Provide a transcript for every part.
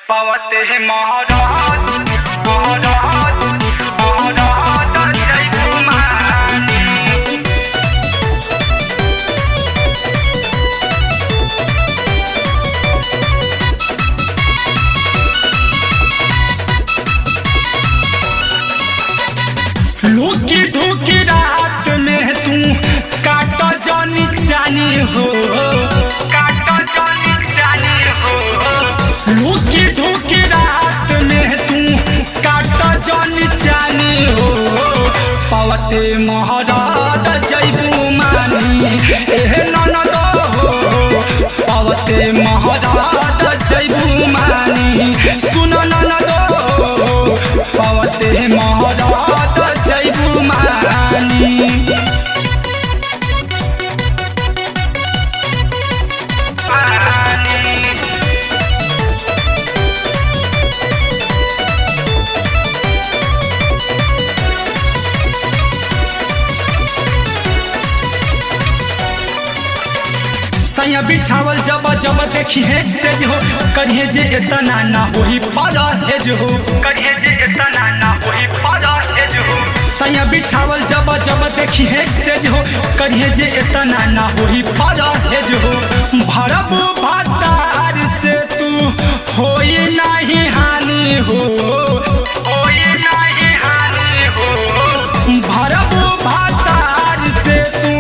पवते है महाराज महाराज महाराज जय कुमारी। लुकी ढुकी रात में तू काटा जानी जानी हो, काटा जानी जानी हो। लुकी ढुकी रात में तू काटा जानी जानी हो, पवते महाराज जय कुमारी। एह ननद हो पवते महाराज जय कुमारी। सुन ननद हो पवते महाराज जय कुमारी। सैया बिछावल जब जब देखी है से जो करिए जे इतना ना होई पर है जो, करिए जे इतना ना होई पर है जो। सैया बिछावल जब जब देखी है से जो करिए जे इतना ना होई पर है जो। भरब भतार से तू होई नहीं हानि हो, होई नहीं हानि हो। भरब भतार से तू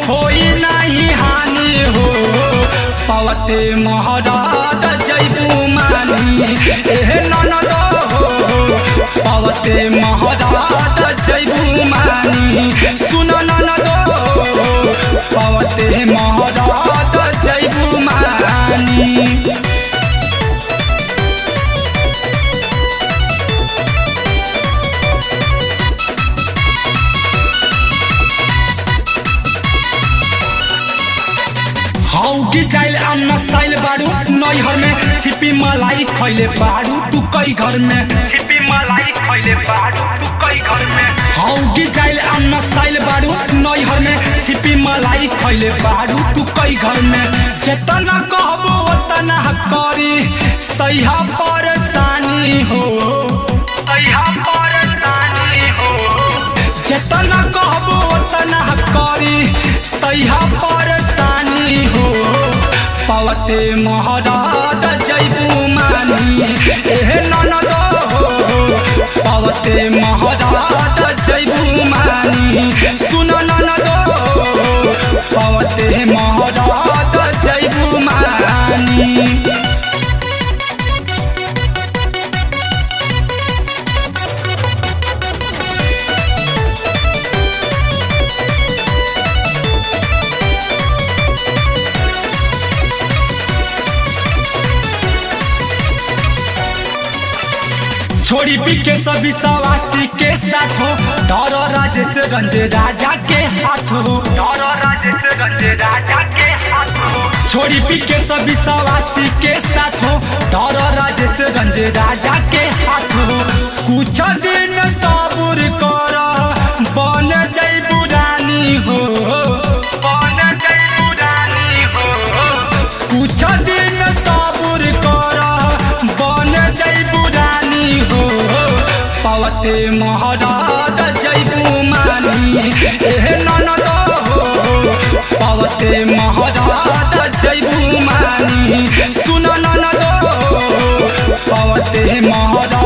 होई नहीं हानि हो, पवते महाराज जय कुमारी। एह ननद हो पवते महाराज जय कुमारी। सुन ननद हो पवते महाराज जय कुमारी। हौगी जाइल अन्ना साइल बारू नैहर में छिपी मलाई खैले बारू तू कई घर में, छिपी मलाई खैले बारू तू कई घर में। हौगी जाइल अन्ना साइल बारू नैहर में छिपी मलाई खैले बारू तू कई घर में। जितना कहबो उतना करी सैहा परेशानी हो, सैहा परेशानी हो। जितना कहबो उतना करी सैहा परेशानी हो, पवते महाराज जय कुमारी। एह ननद हो पवते महाराज जय कुमारी। सुन ननद हो पवते महाराज जय कुमारी। छोड़ी पी के सभी सवासी के साथ हो, धर राजेश रंज राजा के हाथ हो, धर राजेश रंज राजा के हाथ हो। छोड़ी पी के सभी सवासी के साथ हो, धर राजेश रंज राजा के हाथ हो। कुछ दिन सबूर कर बन जय बुरानी हो, बन जय बुरानी हो। कुछ दिन सबूर कर बन जय बुरानी हो, पवते महाराज जय कुमारी। एह ननद हो पवते महाराज जय कुमारी। सुन ननद हो पवते महाराज